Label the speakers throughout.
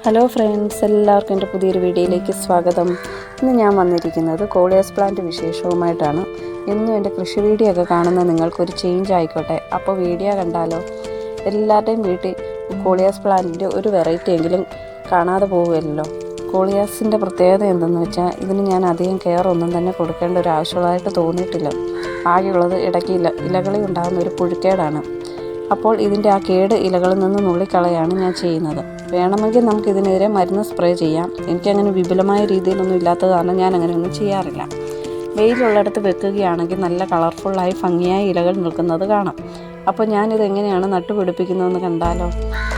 Speaker 1: Hello friends, എല്ലാവർക്കും എൻ്റെ പുതിയൊരു വീഡിയോയിലേക്ക് സ്വാഗതം. ഇന്ന് ഞാൻ വന്നിരിക്കുന്നത് കോളിയാസ് പ്ലാന്റ് വിശേഷവുമായിട്ടാണ്. എന്നും എൻ്റെ കൃഷി വീഡിയോ ഒക്കെ കാണുന്ന നിങ്ങൾക്കൊരു ചേഞ്ച് ആയിക്കോട്ടെ. അപ്പോൾ വീഡിയോ കണ്ടാലോ? എല്ലാവരുടെയും വീട്ടിൽ കോളിയാസ് പ്ലാന്റിൻ്റെ ഒരു വെറൈറ്റി എങ്കിലും കാണാതെ പോകുമല്ലോ. കോളിയാസിൻ്റെ പ്രത്യേകത എന്തെന്ന് വെച്ചാൽ ഇതിന് ഞാൻ അധികം കെയർ ഒന്നും തന്നെ കൊടുക്കേണ്ട ഒരു ആവശ്യമുള്ളതായിട്ട് തോന്നിയിട്ടില്ല. ആകെയുള്ളത് ഇടയ്ക്ക് ഇലകളിൽ ഉണ്ടാകുന്ന ഒരു പുഴുക്കേടാണ്. അപ്പോൾ ഇതിൻ്റെ ആ കേട് ഇലകളിൽ നിന്ന് നുള്ളിക്കളയാണ് ഞാൻ ചെയ്യുന്നത്. വേണമെങ്കിൽ നമുക്കിതിനെതിരെ മരുന്ന് സ്പ്രേ ചെയ്യാം. എനിക്കങ്ങനെ വിപുലമായ രീതിയിലൊന്നും ഇല്ലാത്തത് കാരണം ഞാൻ അങ്ങനെയൊന്നും ചെയ്യാറില്ല. വെയിലുള്ളിടത്ത് വെക്കുകയാണെങ്കിൽ നല്ല കളർഫുള്ളായി ഭംഗിയായി ഇലകൾ നിൽക്കുന്നത് കാണാം. അപ്പോൾ ഞാനിത് എങ്ങനെയാണ് നട്ടുപിടിപ്പിക്കുന്നതെന്ന് കണ്ടാലോ?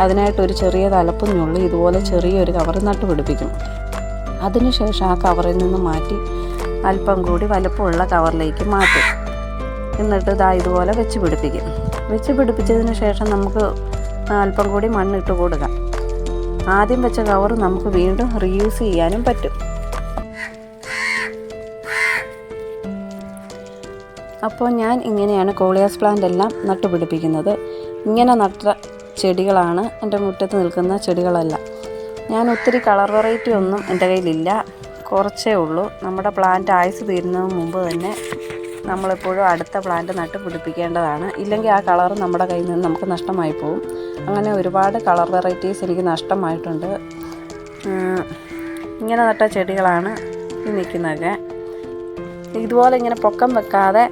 Speaker 1: അതിനായിട്ടൊരു ചെറിയ തലപ്പും ഞുള്ളി ഇതുപോലെ ചെറിയൊരു കവർ നട്ടുപിടിപ്പിക്കും. അതിനുശേഷം ആ കവറിൽ നിന്ന് മാറ്റി അല്പം കൂടി വലുപ്പമുള്ള കവറിലേക്ക് മാറ്റും. എന്നിട്ട് ഇതുപോലെ വെച്ച് പിടിപ്പിക്കും. വെച്ച് പിടിപ്പിച്ചതിന് ശേഷം നമുക്ക് അല്പം കൂടി മണ്ണിട്ട് കൊടുക്കാം. ആദ്യം വെച്ച കവർ നമുക്ക് വീണ്ടും റീയൂസ് ചെയ്യാനും പറ്റും. അപ്പോൾ ഞാൻ ഇങ്ങനെയാണ് കോളിയാസ് പ്ലാന്റ് എല്ലാം നട്ടുപിടിപ്പിക്കുന്നത്. ഇങ്ങനെ നട്ട ചെടികളാണ് എൻ്റെ മുറ്റത്ത് നിൽക്കുന്ന ചെടികളെല്ലാം. ഞാൻ ഒത്തിരി കളർ വെറൈറ്റി ഒന്നും എൻ്റെ കയ്യിലില്ല, കുറച്ചേ ഉള്ളൂ. നമ്മുടെ പ്ലാന്റ് ആയുസ് തീരുന്നതിന് മുമ്പ് തന്നെ നമ്മളെപ്പോഴും അടുത്ത പ്ലാന്റ് നട്ട് പിടിപ്പിക്കേണ്ടതാണ്. ഇല്ലെങ്കിൽ ആ കളർ നമ്മുടെ കയ്യിൽ നിന്ന് നമുക്ക് നഷ്ടമായി പോകും. അങ്ങനെ ഒരുപാട് കളർ വെറൈറ്റീസ് എനിക്ക് നഷ്ടമായിട്ടുണ്ട്. ഇങ്ങനെ നട്ട ചെടികളാണ് ഈ നിൽക്കുന്നതൊക്കെ. ഇതുപോലെ ഇങ്ങനെ പൊക്കം വെക്കാതെ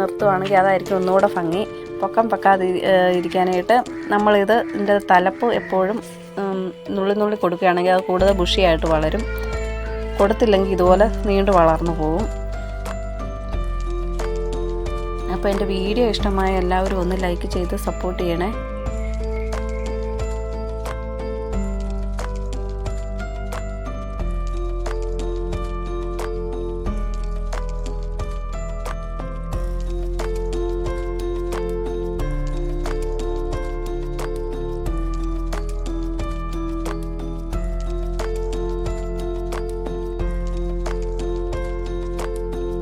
Speaker 1: നിർത്തുവാണെങ്കിൽ അതായിരിക്കും ഒന്നുകൂടെ ഭംഗി. പൊക്കം വെക്കാതെ ഇരിക്കാനായിട്ട് ഇതിൻ്റെ തലപ്പ് എപ്പോഴും നുള്ളി കൊടുക്കുകയാണെങ്കിൽ അത് കൂടുതൽ ബുഷിയായിട്ട് വളരും. കൊടുത്തില്ലെങ്കിൽ ഇതുപോലെ നീണ്ടു വളർന്നു പോകും. അപ്പോൾ എൻ്റെ വീഡിയോ ഇഷ്ടമായ എല്ലാവരും ഒന്ന് ലൈക്ക് ചെയ്ത് സപ്പോർട്ട് ചെയ്യണേ.